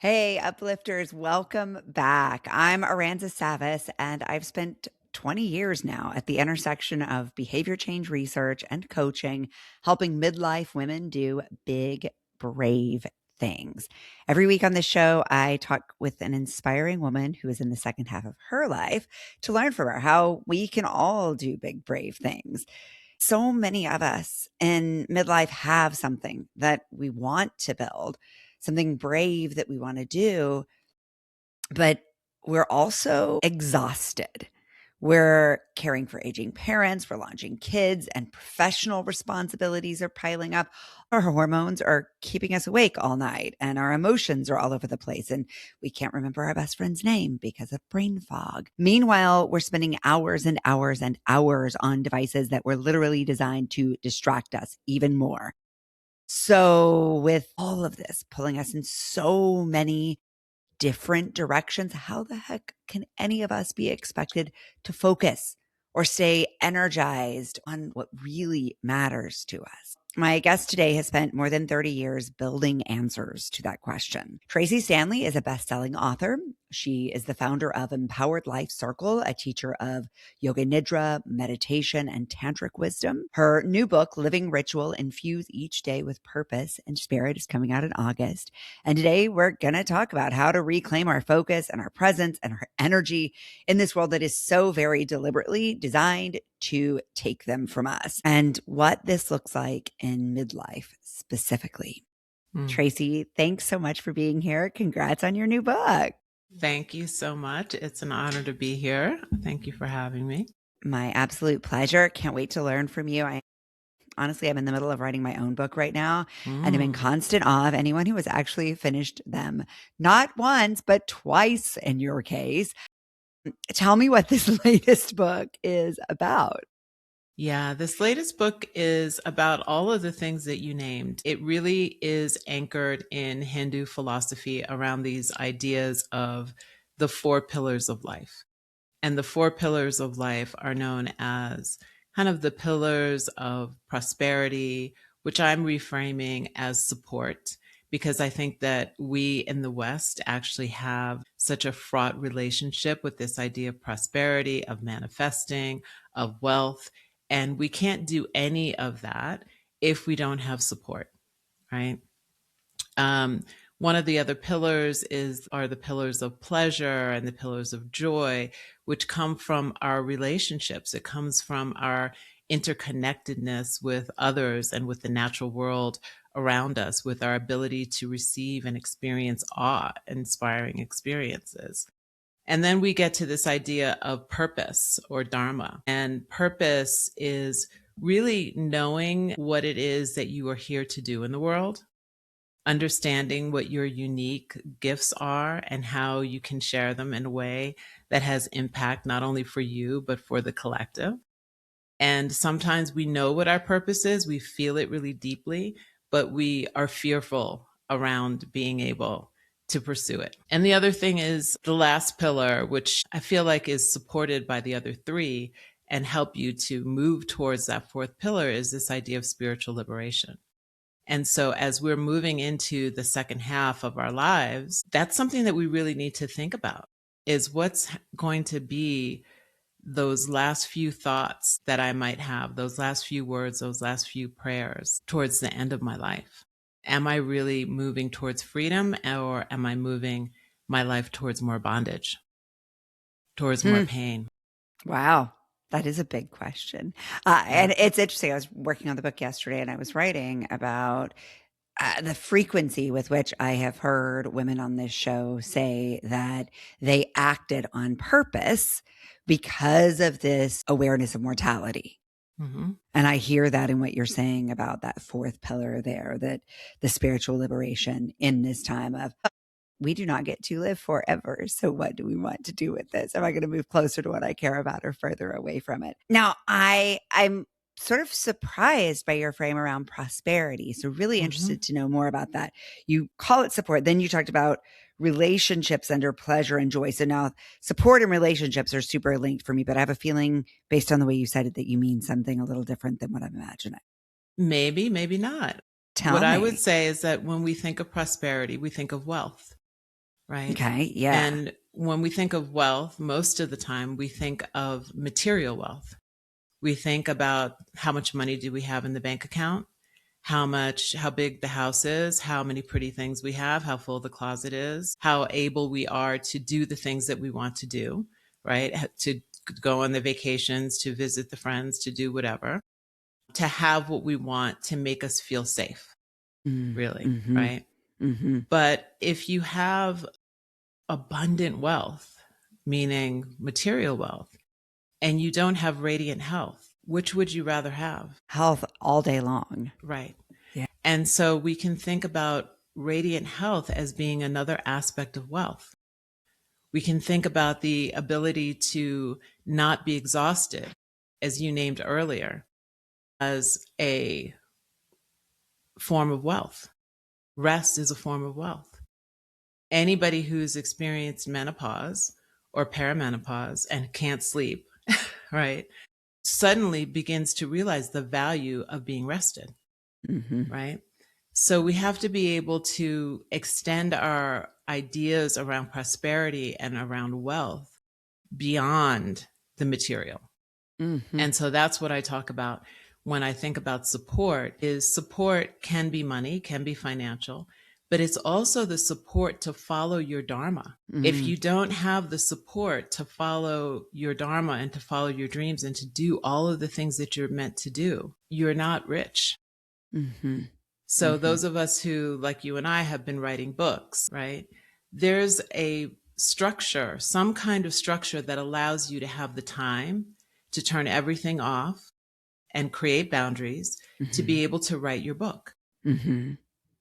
Hey, Uplifters, welcome back. I'm Aransas Savas, and I've spent 20 years now at the intersection of behavior change research and coaching, helping midlife women do big, brave things. Every week on this show, I talk with an inspiring woman who is in the second half of her life to learn from her how we can all do big, brave things. So many of us in midlife have something that we want to build, something brave that we want to do, but we're also exhausted. We're caring for aging parents, we're launching kids, and professional responsibilities are piling up. Our hormones are keeping us awake all night, and our emotions are all over the place, and we can't remember our best friend's name because of brain fog. Meanwhile, we're spending hours and hours and hours on devices that were literally designed to distract us even more. So, with all of this pulling us in so many different directions, how the heck can any of us be expected to focus or stay energized on what really matters to us? My guest today has spent more than 30 years building answers to that question. Tracee Stanley is a best-selling author. She is the founder of Empowered Life Circle, a teacher of yoga nidra, meditation, and tantric wisdom. Her new book, Living Ritual, Infuse Each Day with Purpose and Spirit, is coming out in August. And today we're going to talk about how to reclaim our focus and our presence and our energy in this world that is so very deliberately designed to take them from us, and what this looks like in midlife specifically. Tracee, thanks so much for being here. Congrats on your new book. Thank you so much. It's an honor to be here. Thank you for having me. My absolute pleasure. Can't wait to learn from you. Honestly, I'm in the middle of writing my own book right now, and I'm in constant awe of anyone who has actually finished them. Not once, but twice in your case. Tell me what this latest book is about. Yeah, this latest book is about all of the things that you named. It really is anchored in Hindu philosophy around these ideas of the four pillars of life. And the four pillars of life are known as kind of the pillars of prosperity, which I'm reframing as support, because I think that we in the West actually have such a fraught relationship with this idea of prosperity, of manifesting, of wealth. And we can't do any of that if we don't have support, right? One of the other pillars are the pillars of pleasure and the pillars of joy, which come from our relationships. It comes from our interconnectedness with others and with the natural world around us, with our ability to receive and experience awe-inspiring experiences. And then we get to this idea of purpose or dharma. And purpose is really knowing what it is that you are here to do in the world, understanding what your unique gifts are and how you can share them in a way that has impact not only for you, but for the collective. And sometimes we know what our purpose is, we feel it really deeply, but we are fearful around being able to pursue it. And the other thing is the last pillar, which I feel like is supported by the other three and help you to move towards that fourth pillar, is this idea of spiritual liberation. And so as we're moving into the second half of our lives, that's something that we really need to think about, is what's going to be those last few thoughts that I might have, those last few words, those last few prayers towards the end of my life. Am I really moving towards freedom, or am I moving my life towards more bondage, towards more pain? Wow. That is a big question. And it's interesting. I was working on the book yesterday and I was writing about the frequency with which I have heard women on this show say that they acted on purpose because of this awareness of mortality. Mm-hmm. And I hear that in what you're saying about that fourth pillar there, that the spiritual liberation in this time of, we do not get to live forever. So what do we want to do with this? Am I going to move closer to what I care about or further away from it? Now, I'm sort of surprised by your frame around prosperity. So really interested to know more about that. You call it support. Then you talked about relationships under pleasure and joy. So now support and relationships are super linked for me, but I have a feeling based on the way you said it that you mean something a little different than what I'm imagining. Maybe, maybe not. Tell What me. I would say is that when we think of prosperity, we think of wealth. right? Okay. Yeah. And when we think of wealth, most of the time we think of material wealth. We think about how much money do we have in the bank account, how big the house is, how many pretty things we have, how full the closet is, how able we are to do the things that we want to do, right? To go on the vacations, to visit the friends, to do whatever, to have what we want to make us feel safe, really, Mm-hmm. right? Mm-hmm. But if you have abundant wealth, meaning material wealth, and you don't have radiant health, which would you rather have? Health all day long. Right. Yeah. And so we can think about radiant health as being another aspect of wealth. We can think about the ability to not be exhausted, as you named earlier, as a form of wealth. Rest is a form of wealth. Anybody who's experienced menopause or perimenopause and can't sleep, right, suddenly begins to realize the value of being rested, Mm-hmm. right? So we have to be able to extend our ideas around prosperity and around wealth beyond the material. Mm-hmm. And so that's what I talk about when I think about support. Is support can be money, can be financial, but it's also the support to follow your dharma. If you don't have the support to follow your dharma and to follow your dreams and to do all of the things that you're meant to do, you're not rich. Mm-hmm. So Mm-hmm. those of us who, like you and I, have been writing books, right? There's a structure, some kind of structure that allows you to have the time to turn everything off and create boundaries to be able to write your book. Mm-hmm.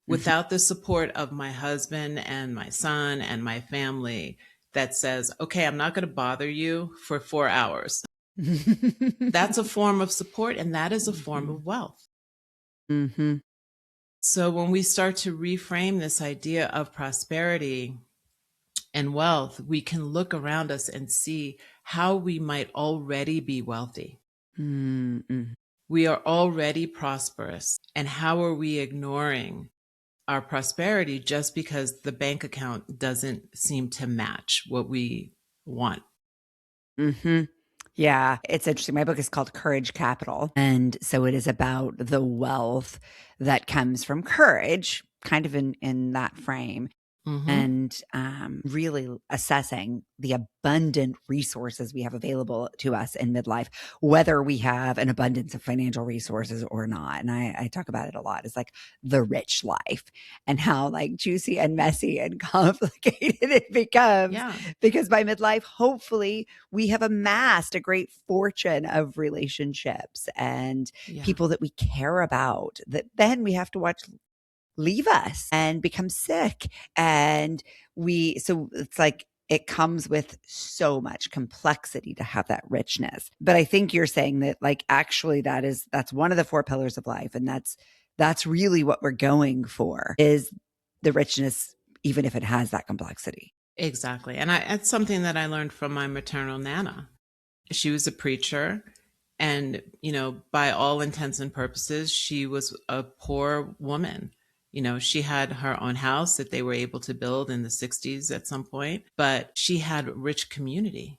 Without the support of my husband and my son and my family that says, okay, I'm not going to bother you for 4 hours. That's a form of support, and that is a form of wealth. Mm-hmm. So when we start to reframe this idea of prosperity and wealth, we can look around us and see how we might already be wealthy. Mm-hmm. We are already prosperous. And how are we ignoring our prosperity just because the bank account doesn't seem to match what we want? Mm-hmm. Yeah, it's interesting. My book is called Courage Capital. And so it is about the wealth that comes from courage, kind of in that frame. Mm-hmm. And really assessing the abundant resources we have available to us in midlife, whether we have an abundance of financial resources or not. And I talk about it a lot. It's like the rich life and how like juicy and messy and complicated it becomes. Yeah. Because by midlife, hopefully, we have amassed a great fortune of relationships and Yeah. people that we care about that then we have to watch leave us and become sick. And so it's like, it comes with so much complexity to have that richness. But I think you're saying that like, actually that's one of the 4 pillars of life. And that's really what we're going for is the richness, even if it has that complexity. Exactly. And it's something that I learned from my maternal Nana. She was a preacher. And, by all intents and purposes, she was a poor woman. She had her own house that they were able to build in the 60s at some point, but she had a rich community.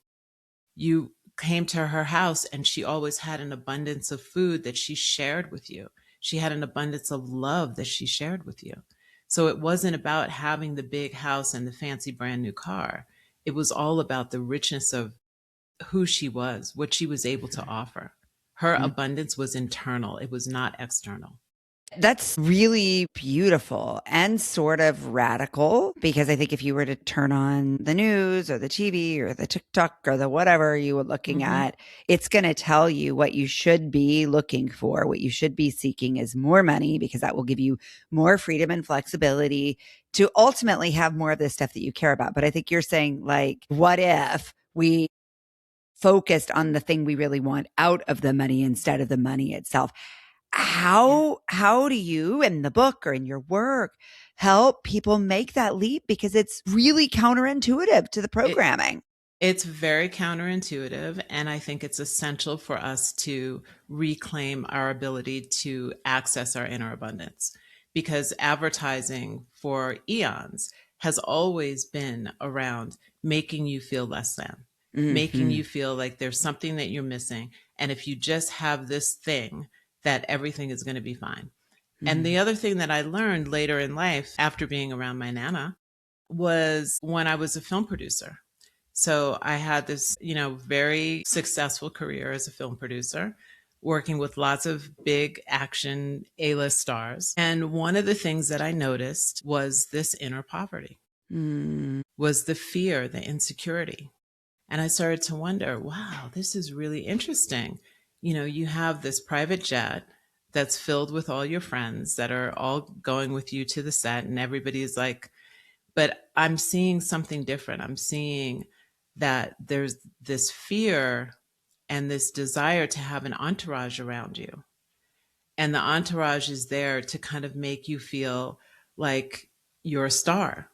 You came to her house and she always had an abundance of food that she shared with you. She had an abundance of love that she shared with you. So it wasn't about having the big house and the fancy brand new car. It was all about the richness of who she was, what she was able to offer. Her abundance was internal. It was not external. That's really beautiful and sort of radical because I think if you were to turn on the news or the TV or the TikTok or the whatever you were looking at, it's going to tell you what you should be looking for. What you should be seeking is more money because that will give you more freedom and flexibility to ultimately have more of the stuff that you care about. But I think you're saying like, what if we focused on the thing we really want out of the money instead of the money itself? How do you in the book or in your work help people make that leap? Because it's really counterintuitive to the programming. It's very counterintuitive. And I think it's essential for us to reclaim our ability to access our inner abundance because advertising for eons has always been around making you feel less than, making Mm-hmm. you feel like there's something that you're missing. And if you just have this thing, that everything is going to be fine. And the other thing that I learned later in life after being around my Nana was when I was a film producer. So I had this, very successful career as a film producer, working with lots of big action A-list stars. And one of the things that I noticed was this inner poverty, was the fear, the insecurity. And I started to wonder, wow, this is really interesting. You have this private jet that's filled with all your friends that are all going with you to the set, and everybody's like, but I'm seeing something different. I'm seeing that there's this fear and this desire to have an entourage around you. And the entourage is there to kind of make you feel like you're a star,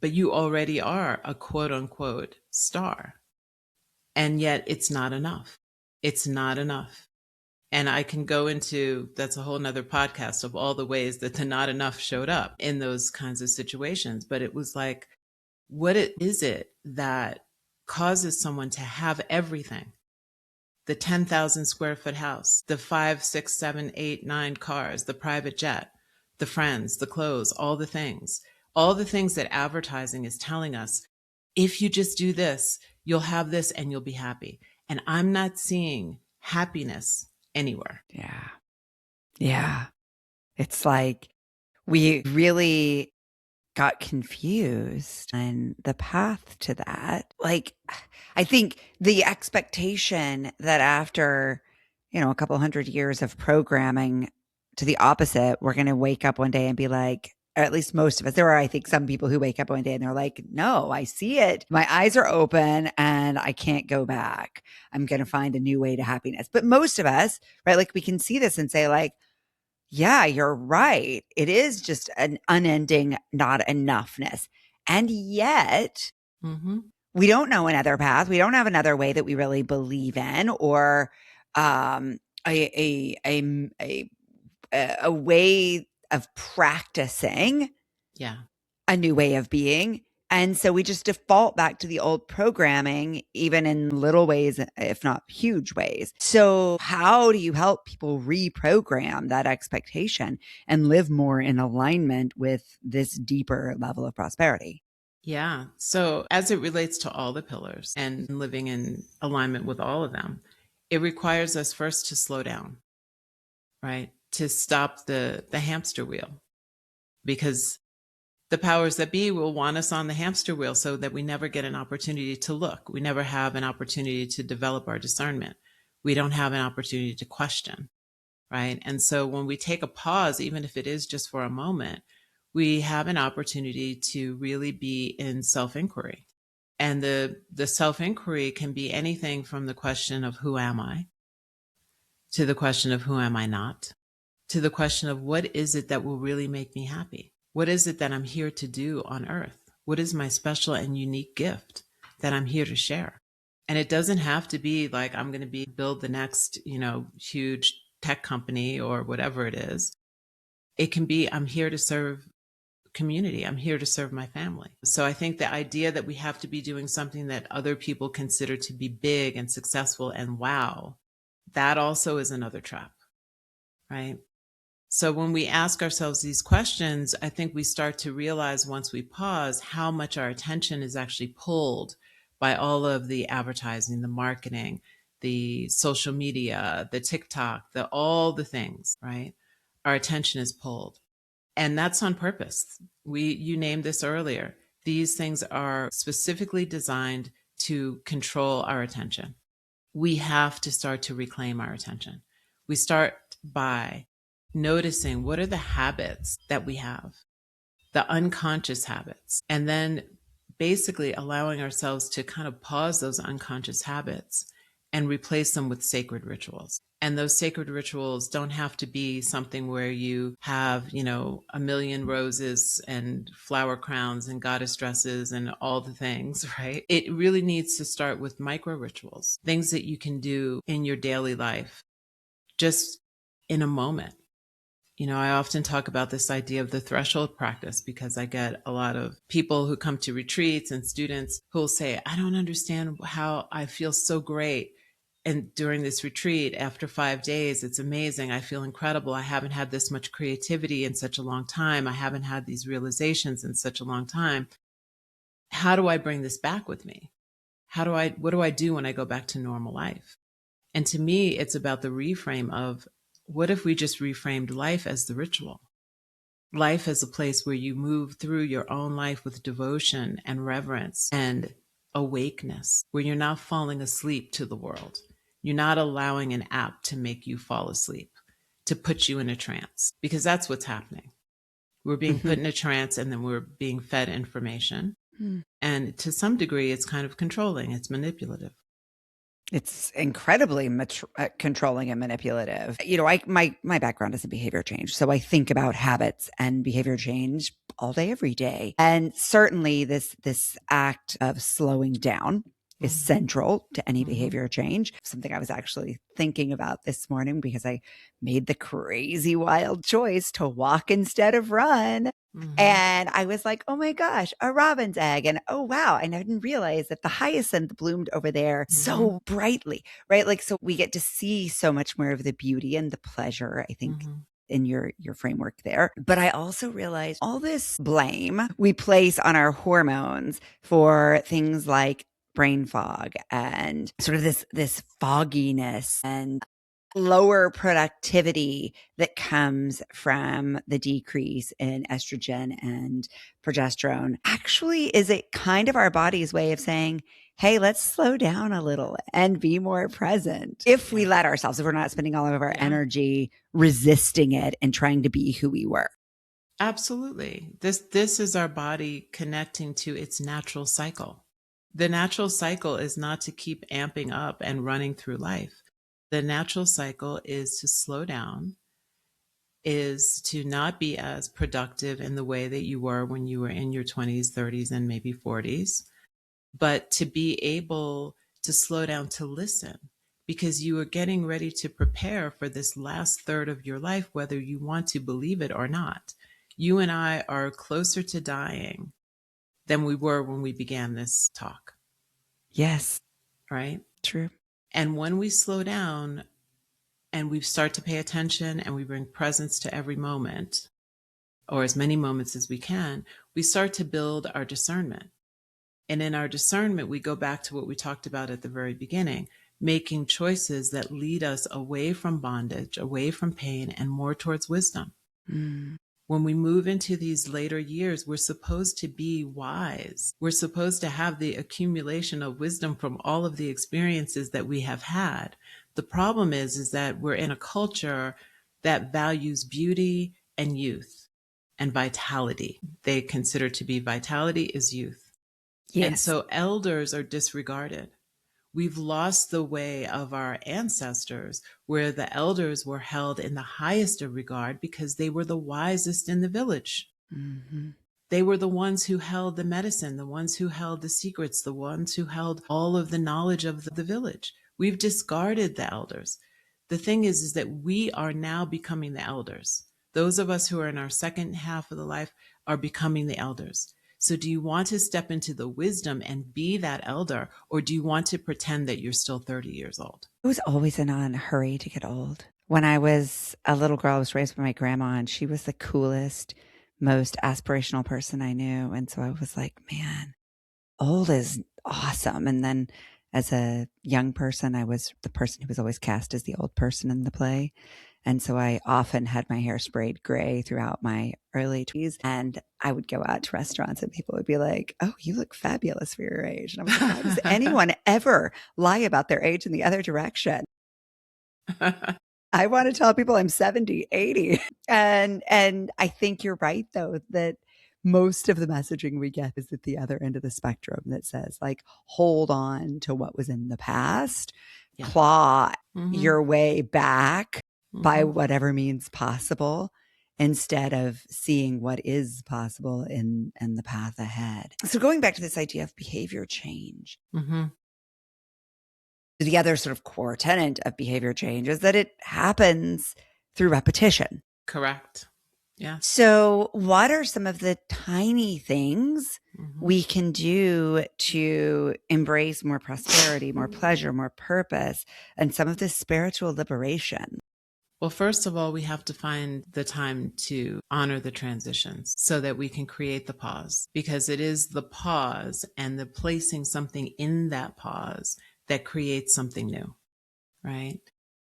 but you already are a quote unquote star. And yet it's not enough. It's not enough. And I can go into, that's a whole nother podcast of all the ways that the not enough showed up in those kinds of situations. But it was like, what is it that causes someone to have everything? The 10,000 square foot house, the 5, 6, 7, 8, 9 cars, the private jet, the friends, the clothes, all the things that advertising is telling us. If you just do this, you'll have this and you'll be happy. And I'm not seeing happiness anywhere. Yeah. Yeah. It's like we really got confused on the path to that. Like, I think the expectation that after, a couple hundred years of programming to the opposite, we're going to wake up one day and be like, or at least most of us, there are, I think, some people who wake up one day and they're like, no, I see it. My eyes are open and I can't go back. I'm going to find a new way to happiness. But most of us, right, like we can see this and say like, yeah, you're right. It is just an unending not enoughness. And yet we don't know another path. We don't have another way that we really believe in, or a way of practicing a new way of being. And so we just default back to the old programming, even in little ways, if not huge ways. So how do you help people reprogram that expectation and live more in alignment with this deeper level of prosperity? Yeah. So as it relates to all the pillars and living in alignment with all of them, it requires us first to slow down, right? To stop the hamster wheel, because the powers that be will want us on the hamster wheel so that we never get an opportunity to look. We never have an opportunity to develop our discernment. We don't have an opportunity to question, right? And so when we take a pause, even if it is just for a moment, we have an opportunity to really be in self-inquiry. And the self-inquiry can be anything from the question of who am I, to the question of who am I not, to the question of what is it that will really make me happy? What is it that I'm here to do on earth? What is my special and unique gift that I'm here to share? And it doesn't have to be like I'm going to build the next, huge tech company or whatever it is. It can be I'm here to serve community. I'm here to serve my family. So I think the idea that we have to be doing something that other people consider to be big and successful and wow, that also is another trap, right? So when we ask ourselves these questions, I think we start to realize once we pause how much our attention is actually pulled by all of the advertising, the marketing, the social media, the TikTok, all the things, right? Our attention is pulled. And that's on purpose. You named this earlier. These things are specifically designed to control our attention. We have to start to reclaim our attention. We start by noticing what are the habits that we have, the unconscious habits, and then basically allowing ourselves to kind of pause those unconscious habits and replace them with sacred rituals. And those sacred rituals don't have to be something where you have, a million roses and flower crowns and goddess dresses and all the things, right? It really needs to start with micro rituals, things that you can do in your daily life, just in a moment. I often talk about this idea of the threshold practice because I get a lot of people who come to retreats and students who will say, I don't understand how I feel so great. And during this retreat, after 5 days, it's amazing. I feel incredible. I haven't had this much creativity in such a long time. I haven't had these realizations in such a long time. How do I bring this back with me? What do I do when I go back to normal life? And to me, it's about the reframe of what if we just reframed life as the ritual? Life as a place where you move through your own life with devotion and reverence and awakeness, where you're not falling asleep to the world. You're not allowing an app to make you fall asleep, to put you in a trance, because that's what's happening. We're being put in a trance and then we're being fed information. And to some degree, it's kind of controlling. It's manipulative. It's incredibly controlling and manipulative. My background is in behavior change. So I think about habits and behavior change all day, every day. And certainly this act of slowing down is central to any behavior change. Something I was actually thinking about this morning because I made the crazy wild choice to walk instead of run. And I was like, oh my gosh, a robin's egg. And oh, wow. I didn't realize that the hyacinth bloomed over there so brightly, right? Like, so we get to see so much more of the beauty and the pleasure, I think, in your framework there. But I also realized all this blame we place on our hormones for things like brain fog and sort of this fogginess and lower productivity that comes from the decrease in estrogen and progesterone actually is it kind of our body's way of saying, hey, let's slow down a little and be more present. If we let ourselves, if we're not spending all of our energy resisting it and trying to be who we were. Absolutely. This is our body connecting to its natural cycle. The natural cycle is not to keep amping up and running through life. The natural cycle is to slow down, is to not be as productive in the way that you were when you were in your 20s, 30s, and maybe 40s, but to be able to slow down to listen because you are getting ready to prepare for this last third of your life, whether you want to believe it or not. You and I are closer to dying than we were when we began this talk. Yes. Right? True. And when we slow down and we start to pay attention and we bring presence to every moment, or as many moments as we can, we start to build our discernment. And in our discernment, we go back to what we talked about at the very beginning, making choices that lead us away from bondage, away from pain, and more towards wisdom. When we move into these later years, we're supposed to be wise. We're supposed to have the accumulation of wisdom from all of the experiences that we have had. The problem is that we're in a culture that values beauty and youth and vitality. They consider to be vitality is youth. Yes. And so elders are disregarded. We've lost the way of our ancestors where the elders were held in the highest of regard because they were the wisest in the village. They were the ones who held the medicine, the ones who held the secrets, the ones who held all of the knowledge of the village. We've discarded the elders. The thing is that we are now becoming the elders. Those of us who are in our second half of the life are becoming the elders. So do you want to step into the wisdom and be that elder, or do you want to pretend that you're still 30 years old? I was always in a hurry to get old. When I was a little girl, I was raised by my grandma, and she was the coolest, most aspirational person I knew. And so I was like, man, old is awesome. And then as a young person, I was the person who was always cast as the old person in the play. And so I often had my hair sprayed gray throughout my early 20s. And I would go out to restaurants and people would be like, oh, you look fabulous for your age. And I was like, why does anyone ever lie about their age in the other direction? I want to tell people I'm 70, 80. And I think you're right, though, that most of the messaging we get is at the other end of the spectrum that says, like, hold on to what was in the past, claw your way back by whatever means possible, instead of seeing what is possible in the path ahead. So going back to this idea of behavior change, the other sort of core tenet of behavior change is that it happens through repetition. Correct. Yeah. So, what are some of the tiny things we can do to embrace more prosperity, more pleasure, more purpose, and some of this spiritual liberation? Well, first of all, we have to find the time to honor the transitions so that we can create the pause, because it is the pause and the placing something in that pause that creates something new, right?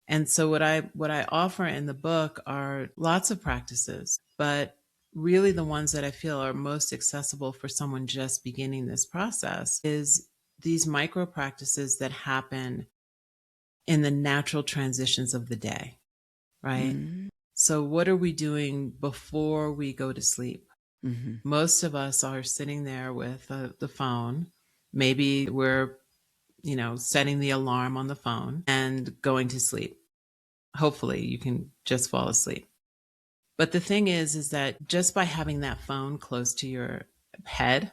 And so what I offer in the book are lots of practices, but really the ones that I feel are most accessible for someone just beginning this process is these micro practices that happen in the natural transitions of the day, right? Mm-hmm. So what are we doing before we go to sleep? Mm-hmm. Most of us are sitting there with the phone. Maybe we're, setting the alarm on the phone and going to sleep. Hopefully you can just fall asleep. But the thing is that just by having that phone close to your head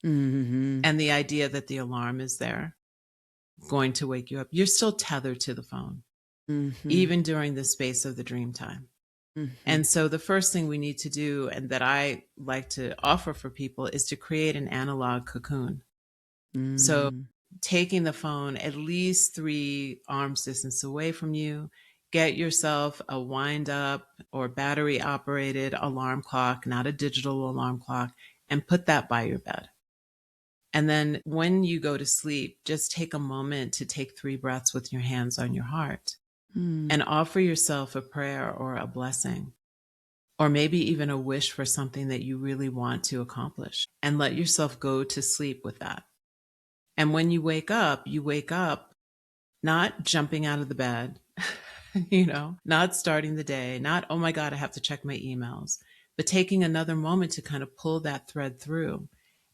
Mm-hmm. and the idea that the alarm is there going to wake you up, you're still tethered to the phone, Mm-hmm. even during the space of the dream time. Mm-hmm. And so the first thing we need to do, and that I like to offer for people, is to create an analog cocoon. So Mm-hmm. taking the phone at least 3 arms distance away from you, get yourself a wind up or battery operated alarm clock, not a digital alarm clock, and put that by your bed. And then when you go to sleep, just take a moment to take 3 breaths with your hands on your heart Mm-hmm. and offer yourself a prayer or a blessing, or maybe even a wish for something that you really want to accomplish, and let yourself go to sleep with that. And when you wake up not jumping out of the bed, not starting the day, not, oh my God, I have to check my emails, but taking another moment to kind of pull that thread through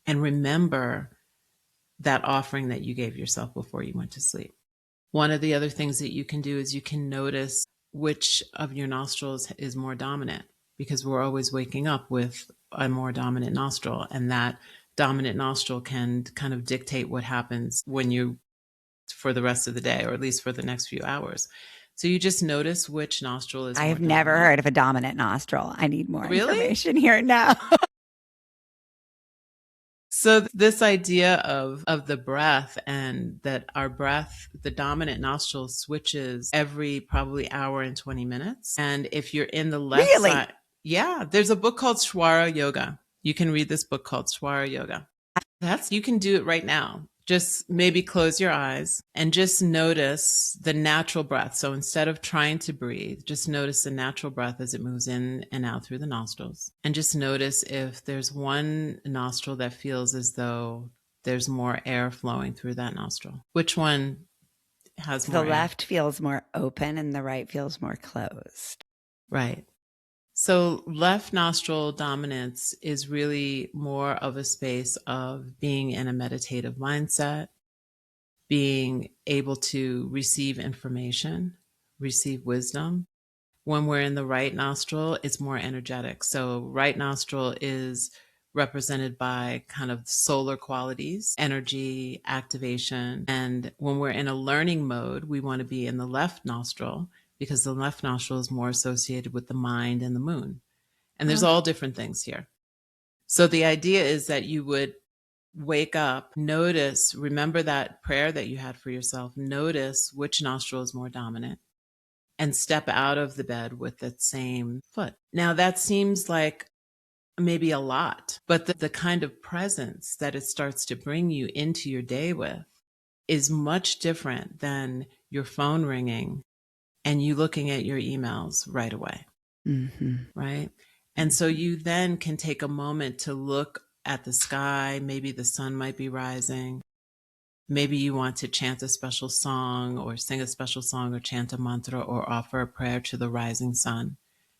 and remember that offering that you gave yourself before you went to sleep. One of the other things that you can do is you can notice which of your nostrils is more dominant, because we're always waking up with a more dominant nostril, and that dominant nostril can kind of dictate what happens for the rest of the day, or at least for the next few hours. So you just notice which nostril is more I've never dominant. heard of a dominant nostril. I need more Really? information here now. So this idea of the breath, and that our breath, the dominant nostril switches every probably hour and 20 minutes. And if you're in the left Really? side, yeah, there's a book called Swara Yoga. You can read this book called Swara Yoga. You can do it right now. Just maybe close your eyes and just notice the natural breath. So instead of trying to breathe, just notice the natural breath as it moves in and out through the nostrils. And just notice if there's one nostril that feels as though there's more air flowing through that nostril. Which one has The more air? left feels more open and the right feels more closed. Right. So left nostril dominance is really more of a space of being in a meditative mindset, being able to receive information, receive wisdom. When we're in the right nostril, it's more energetic. So right nostril is represented by kind of solar qualities, energy, activation. And when we're in a learning mode, we want to be in the left nostril, because the left nostril is more associated with the mind and the moon. And there's Huh. all different things here. So the idea is that you would wake up, notice, remember that prayer that you had for yourself, notice which nostril is more dominant, and step out of the bed with that same foot. Now, that seems like maybe a lot, but the kind of presence that it starts to bring you into your day with is much different than your phone ringing and you looking at your emails right away. Mm-hmm. Right. And so you then can take a moment to look at the sky. Maybe the sun might be rising. Maybe you want to chant a special song, or sing a special song, or chant a mantra, or offer a prayer to the rising sun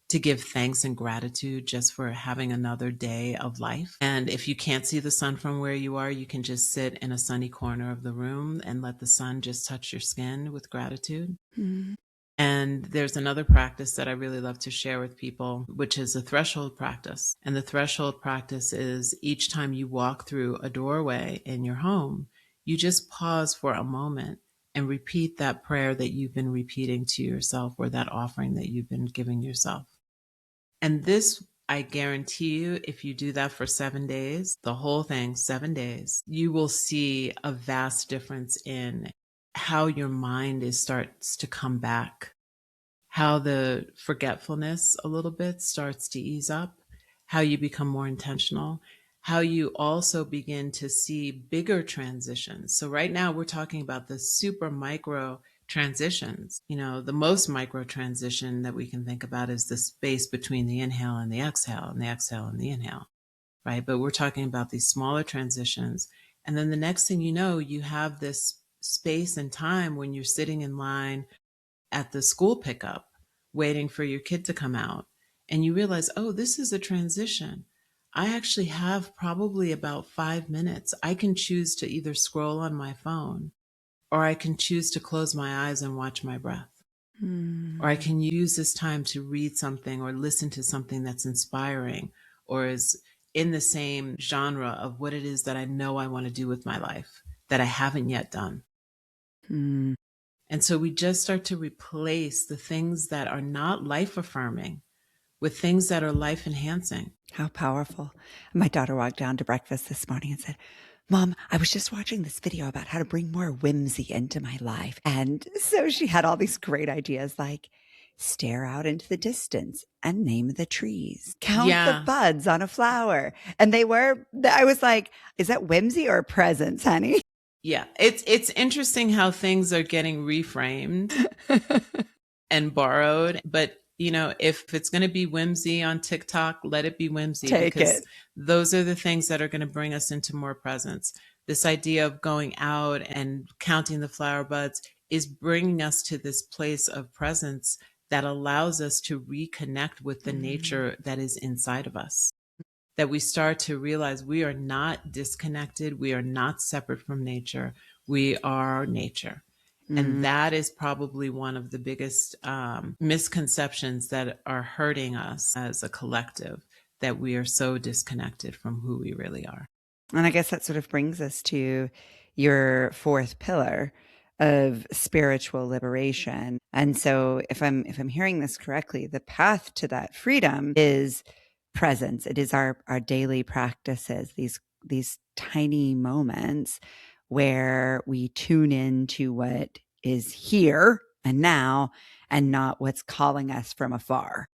to give thanks and gratitude just for having another day of life. And if you can't see the sun from where you are, you can just sit in a sunny corner of the room and let the sun just touch your skin with gratitude. Mm-hmm. And there's another practice that I really love to share with people, which is a threshold practice. And the threshold practice is each time you walk through a doorway in your home, you just pause for a moment and repeat that prayer that you've been repeating to yourself, or that offering that you've been giving yourself. And this, I guarantee you, if you do that for 7 days, the whole thing, 7 days, you will see a vast difference in how your mind starts to come back, how the forgetfulness a little bit starts to ease up, how you become more intentional, how you also begin to see bigger transitions. So right now we're talking about the super micro transitions. The most micro transition that we can think about is the space between the inhale and the exhale, and the exhale and the inhale, right? But we're talking about these smaller transitions. And then the next thing you know, you have this space and time when you're sitting in line at the school pickup, waiting for your kid to come out, and you realize, oh, this is a transition. I actually have probably about 5 minutes. I can choose to either scroll on my phone, or I can choose to close my eyes and watch my breath. Or I can use this time to read something or listen to something that's inspiring or is in the same genre of what it is that I know I want to do with my life that I haven't yet done. Mm. And so we just start to replace the things that are not life affirming with things that are life enhancing. How powerful. My daughter walked down to breakfast this morning and said, Mom, I was just watching this video about how to bring more whimsy into my life. And so she had all these great ideas like stare out into the distance and name the trees, count the buds on a flower. And I was like, is that whimsy or presence, honey? Yeah, it's interesting how things are getting reframed and borrowed. But, if it's going to be whimsy on TikTok, let it be whimsy. Because those are the things that are going to bring us into more presence. This idea of going out and counting the flower buds is bringing us to this place of presence that allows us to reconnect with the nature that is inside of us. That we start to realize we are not disconnected. We are not separate from nature. We are nature. And that is probably one of the biggest misconceptions that are hurting us as a collective, that we are so disconnected from who we really are. And I guess that sort of brings us to your fourth pillar of spiritual liberation. And so if I'm hearing this correctly, the path to that freedom is presence. It is our daily practices, these tiny moments where we tune in to what is here and now and not what's calling us from afar.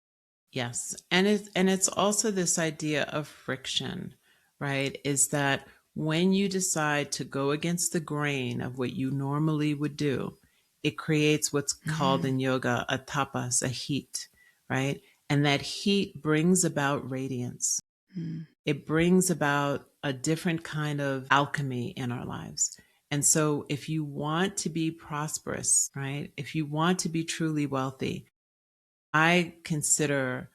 Yes. And it's also this idea of friction, right? Is that when you decide to go against the grain of what you normally would do, it creates what's called in yoga a tapas, a heat, right? And that heat brings about radiance. It brings about a different kind of alchemy in our lives. And so if you want to be prosperous, right? If you want to be truly wealthy, I consider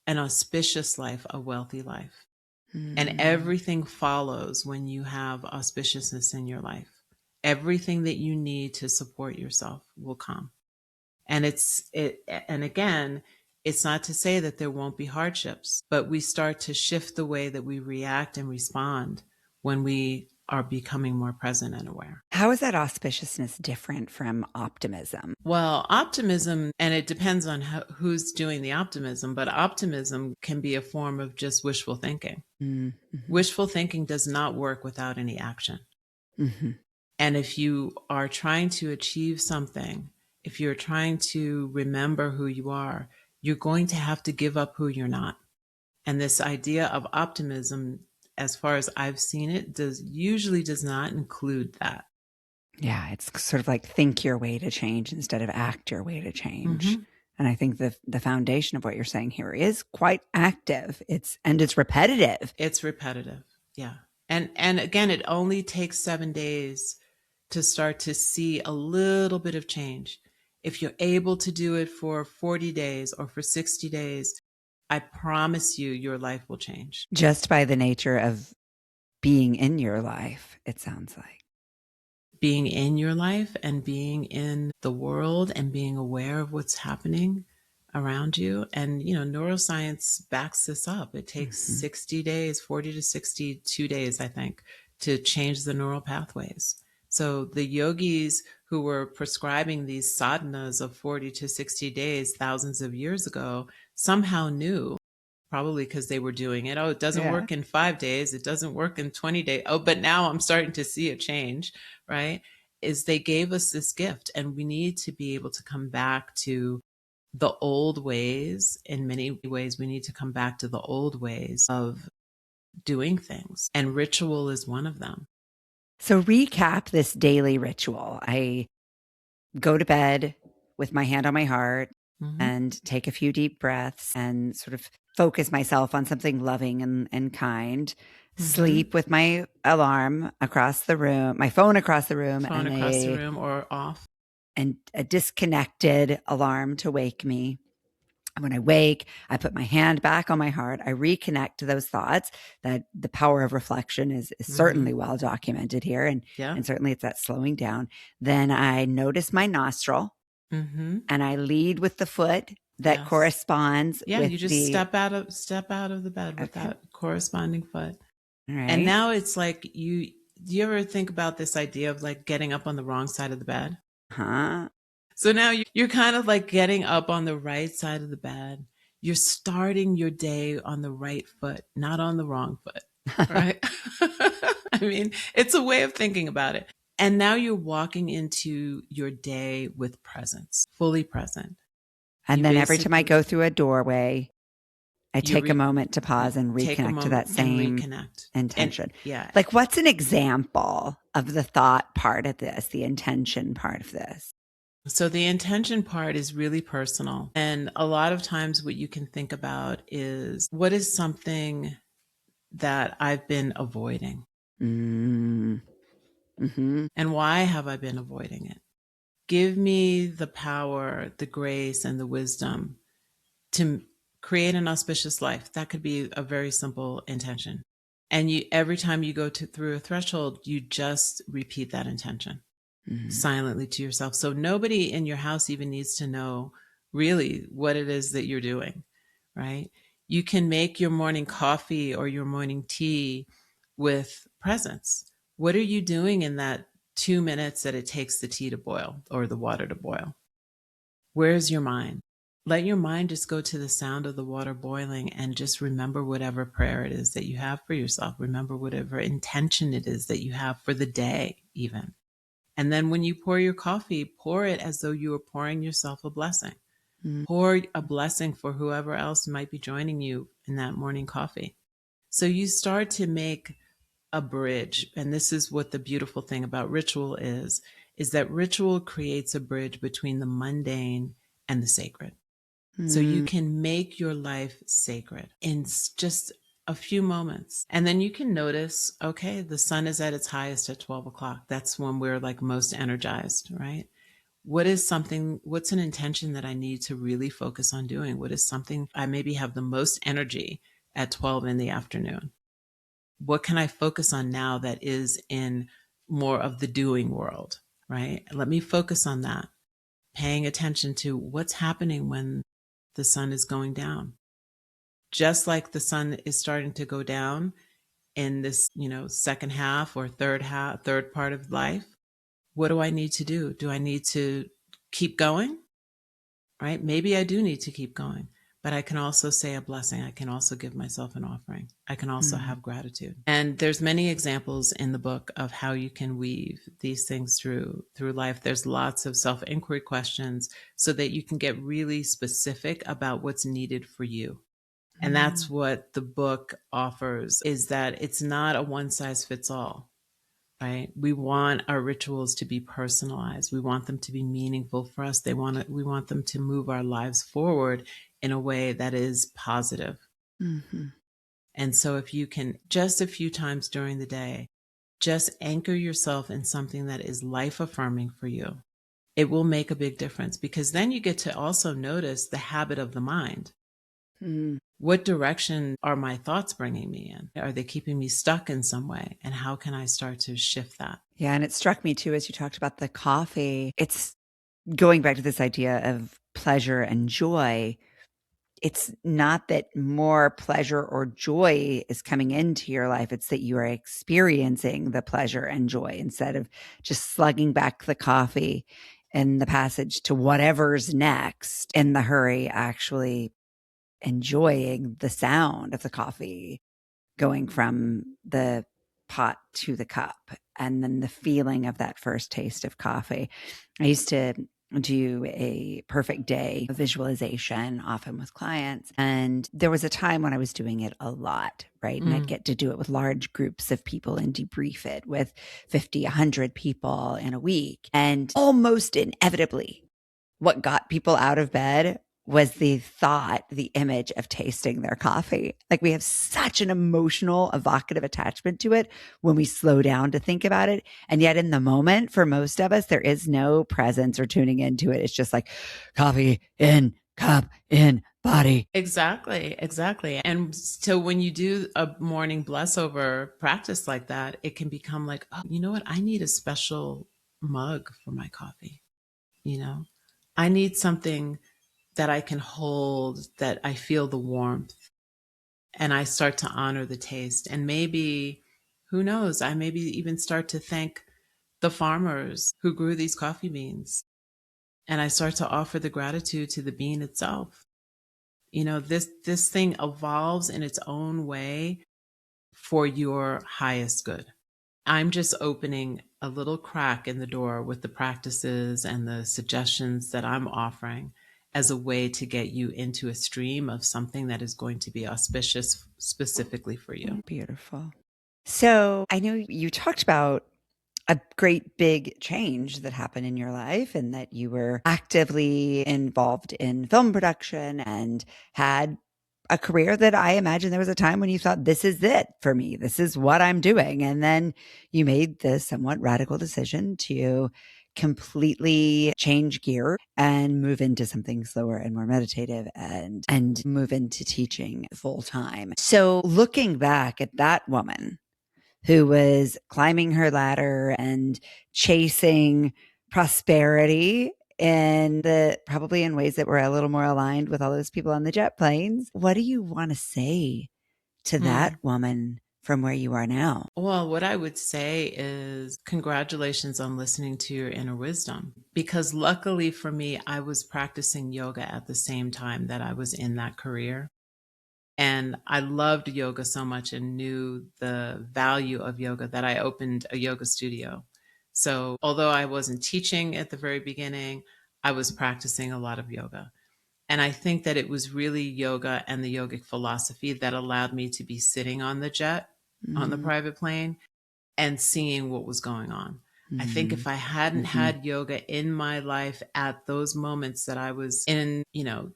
an auspicious life a wealthy life. And everything follows when you have auspiciousness in your life. Everything that you need to support yourself will come. And again, it's not to say that there won't be hardships, but we start to shift the way that we react and respond when we are becoming more present and aware. How is that auspiciousness different from optimism? Well, optimism, and it depends on who's doing the optimism, but optimism can be a form of just wishful thinking. Wishful thinking does not work without any action. And if you are trying to achieve something, if you're trying to remember who you are, you're going to have to give up who you're not. And this idea of optimism, as far as I've seen it, usually does not include that. Yeah, it's sort of like think your way to change instead of act your way to change. And I think the foundation of what you're saying here is quite active. It's repetitive. It's repetitive. Yeah. And again, it only takes 7 days to start to see a little bit of change. If you're able to do it for 40 days or for 60 days, I promise you, your life will change. Just by the nature of being in your life, it sounds like. Being in your life and being in the world and being aware of what's happening around you. And, neuroscience backs this up. It takes 60 days, 40 to 62 days, I think, to change the neural pathways. So the yogis who were prescribing these sadhanas of 40 to 60 days thousands of years ago, somehow knew, probably because they were doing it. Oh, it doesn't work in 5 days. It doesn't work in 20 days. Oh, but now I'm starting to see a change, right? Is they gave us this gift, and we need to be able to come back to the old ways. In many ways, we need to come back to the old ways of doing things. And ritual is one of them. So recap this daily ritual. I go to bed with my hand on my heart and take a few deep breaths and sort of focus myself on something loving and kind. Sleep with my alarm across the room, my phone across the room, Phone across the room or off. And a disconnected alarm to wake me. And when I wake, I put my hand back on my heart. I reconnect to those thoughts. That the power of reflection is certainly well documented here. And certainly it's that slowing down. Then I notice my nostril and I lead with the foot that corresponds. Yeah, with you just step out of the bed with that corresponding foot. Right. And now it's like do you ever think about this idea of like getting up on the wrong side of the bed? So now you're kind of like getting up on the right side of the bed. You're starting your day on the right foot, not on the wrong foot, right? I mean, it's a way of thinking about it. And now you're walking into your day with presence, fully present. And then every time I go through a doorway, I take a moment to pause and reconnect to that same intention. Like, what's an example of the thought part of this, the intention part of this? So the intention part is really personal. And a lot of times what you can think about is, what is something that I've been avoiding? And why have I been avoiding it? Give me the power, the grace, and the wisdom to create an auspicious life. That could be a very simple intention. And every time you go through a threshold, you just repeat that intention silently to yourself. So nobody in your house even needs to know really what it is that you're doing, right? You can make your morning coffee or your morning tea with presence. What are you doing in that 2 minutes that it takes the tea to boil or the water to boil? Where's your mind? Let your mind just go to the sound of the water boiling and just remember whatever prayer it is that you have for yourself. Remember whatever intention it is that you have for the day, even. And then when you pour your coffee, pour it as though you were pouring yourself a blessing. Pour a blessing for whoever else might be joining you in that morning coffee. So you start to make a bridge. And this is what the beautiful thing about ritual is that ritual creates a bridge between the mundane and the sacred. So you can make your life sacred in just a few moments. And then you can notice, okay, the sun is at its highest at 12 o'clock. That's when we're like most energized, right? What's an intention that I need to really focus on doing? What is something I maybe have the most energy at 12 in the afternoon? What can I focus on now that is in more of the doing world, right? Let me focus on that. Paying attention to what's happening when the sun is going down. Just like the sun is starting to go down in this, second half or third part of life, what do I need to do? Do I need to keep going? Right? Maybe I do need to keep going, but I can also say a blessing. I can also give myself an offering. I can also have gratitude. And there's many examples in the book of how you can weave these things through life. There's lots of self-inquiry questions so that you can get really specific about what's needed for you. And that's what the book offers, is that it's not a one size fits all, right? We want our rituals to be personalized. We want them to be meaningful for us. We want them to move our lives forward in a way that is positive. And so if you can, just a few times during the day, just anchor yourself in something that is life affirming for you, it will make a big difference, because then you get to also notice the habit of the mind. What direction are my thoughts bringing me in? Are they keeping me stuck in some way? And how can I start to shift that? Yeah. And it struck me too, as you talked about the coffee, it's going back to this idea of pleasure and joy. It's not that more pleasure or joy is coming into your life. It's that you are experiencing the pleasure and joy instead of just slugging back the coffee in the passage to whatever's next in the hurry. Actually enjoying the sound of the coffee going from the pot to the cup, and then the feeling of that first taste of coffee. I used to do a perfect day visualization often with clients. And there was a time when I was doing it a lot, right? And I'd get to do it with large groups of people and debrief it with 50, 100 people in a week. And almost inevitably, what got people out of bed was the thought, the image of tasting their coffee. Like, we have such an emotional, evocative attachment to it when we slow down to think about it. And yet in the moment, for most of us, there is no presence or tuning into it. It's just like coffee in cup, in body. Exactly. And so when you do a morning bless over practice like that, it can become like, oh, you know what? I need a special mug for my coffee. I need something that I can hold, that I feel the warmth, and I start to honor the taste. And maybe, who knows, I maybe even start to thank the farmers who grew these coffee beans. And I start to offer the gratitude to the bean itself. This thing evolves in its own way for your highest good. I'm just opening a little crack in the door with the practices and the suggestions that I'm offering as a way to get you into a stream of something that is going to be auspicious specifically for you. Beautiful. So I know you talked about a great big change that happened in your life, and that you were actively involved in film production and had a career that I imagine there was a time when you thought, this is it for me. This is what I'm doing. And then you made this somewhat radical decision to completely change gear and move into something slower and more meditative, and move into teaching full time. So looking back at that woman who was climbing her ladder and chasing prosperity probably in ways that were a little more aligned with all those people on the jet planes, what do you want to say to that woman from where you are now? Well, what I would say is congratulations on listening to your inner wisdom, because luckily for me, I was practicing yoga at the same time that I was in that career. And I loved yoga so much and knew the value of yoga that I opened a yoga studio. So although I wasn't teaching at the very beginning, I was practicing a lot of yoga. And I think that it was really yoga and the yogic philosophy that allowed me to be sitting on the jet, on the private plane, and seeing what was going on. I think if I hadn't had yoga in my life at those moments that I was in,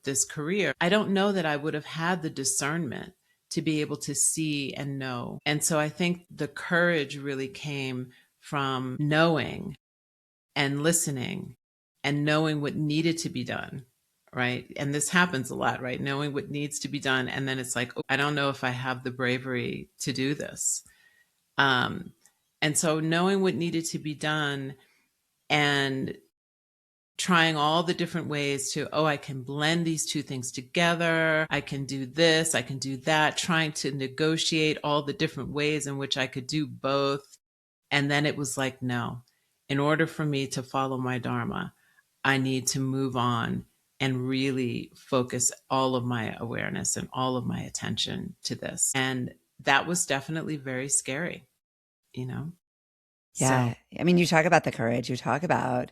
this career, I don't know that I would have had the discernment to be able to see and know. And so I think the courage really came from knowing and listening and knowing what needed to be done. Right. And this happens a lot, right? Knowing what needs to be done. And then it's like, oh, I don't know if I have the bravery to do this. And so knowing what needed to be done and trying all the different ways to, I can blend these two things together. I can do this, I can do that, trying to negotiate all the different ways in which I could do both. And then it was like, no, in order for me to follow my Dharma, I need to move on and really focus all of my awareness and all of my attention to this. And that was definitely very scary. Yeah. I mean, you talk about the courage, you talk about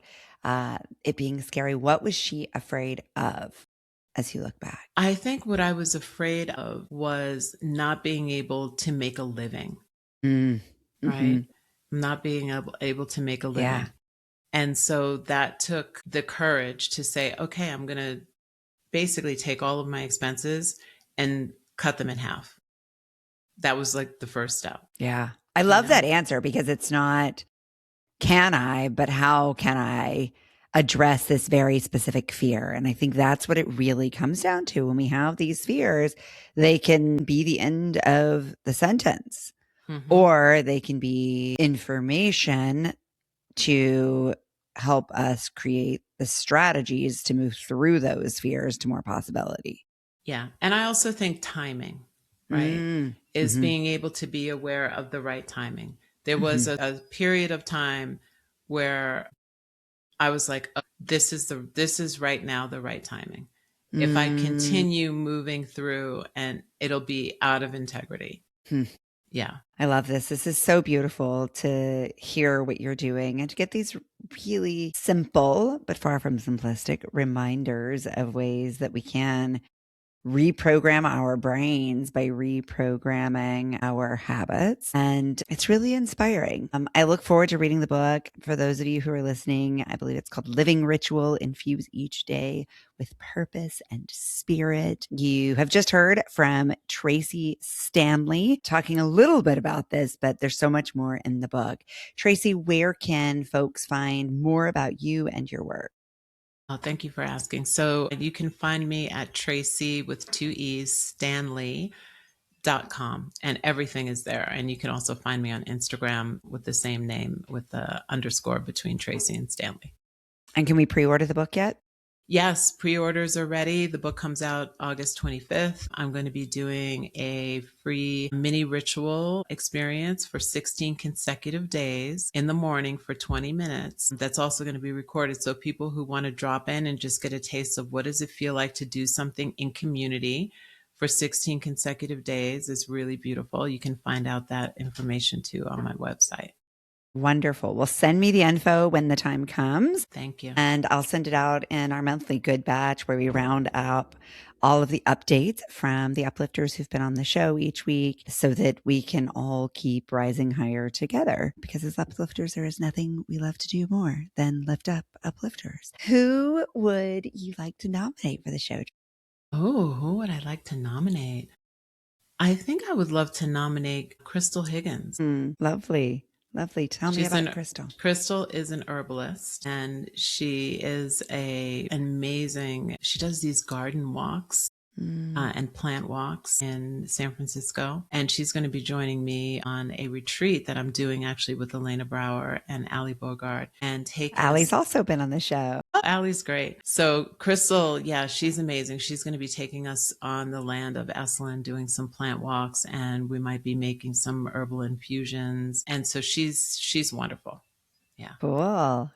it being scary. What was she afraid of as you look back? I think what I was afraid of was not being able to make a living, right? Not being able to make a living. Yeah. And so that took the courage to say, okay, I'm going to basically take all of my expenses and cut them in half. That was like the first step. Yeah. I love that answer, because it's not, can I, but how can I address this very specific fear? And I think that's what it really comes down to. When we have these fears, they can be the end of the sentence, or they can be information to help us create the strategies to move through those fears to more possibility. Yeah. And I also think timing, right, is being able to be aware of the right timing. There was a period of time where I was like, oh, this is right now the right timing. if I continue moving through, and it'll be out of integrity. Yeah. I love this. This is so beautiful to hear what you're doing and to get these really simple, but far from simplistic reminders of ways that we can reprogram our brains by reprogramming our habits. And it's really inspiring. I look forward to reading the book. For those of you who are listening, I believe it's called Living Ritual, Infuse Each Day with Purpose and Spirit. You have just heard from Tracee Stanley talking a little bit about this, but there's so much more in the book. Tracee, where can folks find more about you and your work? Oh, thank you for asking. So you can find me at Tracee with 2 E's, Stanley.com, and everything is there. And you can also find me on Instagram with the same name with the underscore between Tracee and Stanley. And can we pre-order the book yet? Yes, pre-orders are ready. The book comes out August 25th. I'm going to be doing a free mini ritual experience for 16 consecutive days in the morning for 20 minutes. That's also going to be recorded. So people who want to drop in and just get a taste of what does it feel like to do something in community for 16 consecutive days is really beautiful. You can find out that information too on my website. Wonderful. Well, send me the info when the time comes. Thank you. And I'll send it out in our monthly Good Batch where we round up all of the updates from the uplifters who've been on the show each week so that we can all keep rising higher together. Because as uplifters, there is nothing we love to do more than lift up uplifters. Who would you like to nominate for the show? Oh, who would I like to nominate? I think I would love to nominate Crystal Higgins. Lovely. Lovely. Tell me about Crystal. Crystal is an herbalist, and she is she does these garden walks and plant walks in San Francisco. And she's going to be joining me on a retreat that I'm doing actually with Elena Brower and Ali Bogart. And Ali's also been on the show. Oh, Ali's great. So Crystal, yeah, she's amazing. She's going to be taking us on the land of Esalen, doing some plant walks, and we might be making some herbal infusions. And so she's wonderful. Yeah. Cool.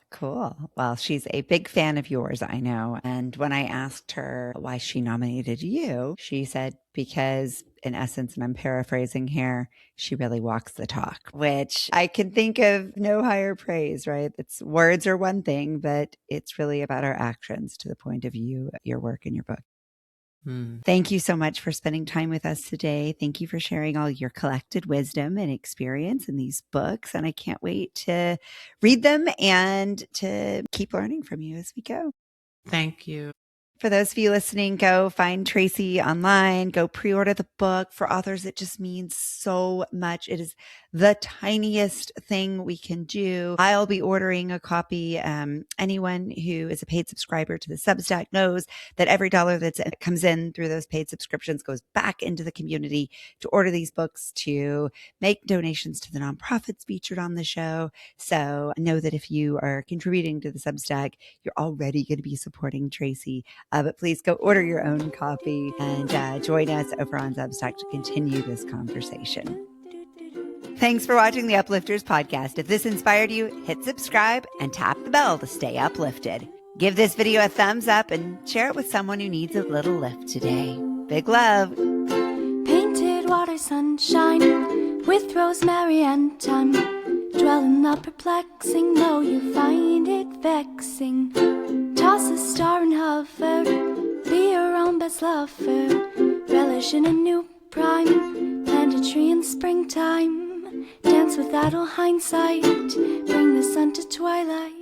Well, she's a big fan of yours, I know. And when I asked her why she nominated you, she said, because in essence, and I'm paraphrasing here, she really walks the talk, which I can think of no higher praise, right? It's words are one thing, but it's really about our actions to the point of your work and your book. Thank you so much for spending time with us today. Thank you for sharing all your collected wisdom and experience in these books. And I can't wait to read them and to keep learning from you as we go. Thank you. For those of you listening, go find Tracee online, go pre-order the book. For authors, it just means so much. It is the tiniest thing we can do. I'll be ordering a copy. Anyone who is a paid subscriber to the Substack knows that every dollar that comes in through those paid subscriptions goes back into the community to order these books, to make donations to the nonprofits featured on the show. So know that if you are contributing to the Substack, you're already going to be supporting Tracee. But please go order your own copy and join us over on Substack to continue this conversation. Thanks for watching the Uplifters Podcast. If this inspired you, hit subscribe and tap the bell to stay uplifted. Give this video a thumbs up and share it with someone who needs a little lift today. Big love. Painted water sunshine with rosemary and thyme. Dwell in the perplexing, though you find it vexing. Toss a star and hover, be your own best lover. Relish in a new prime, plant a tree in springtime. Dance with idle hindsight, bring the sun to twilight.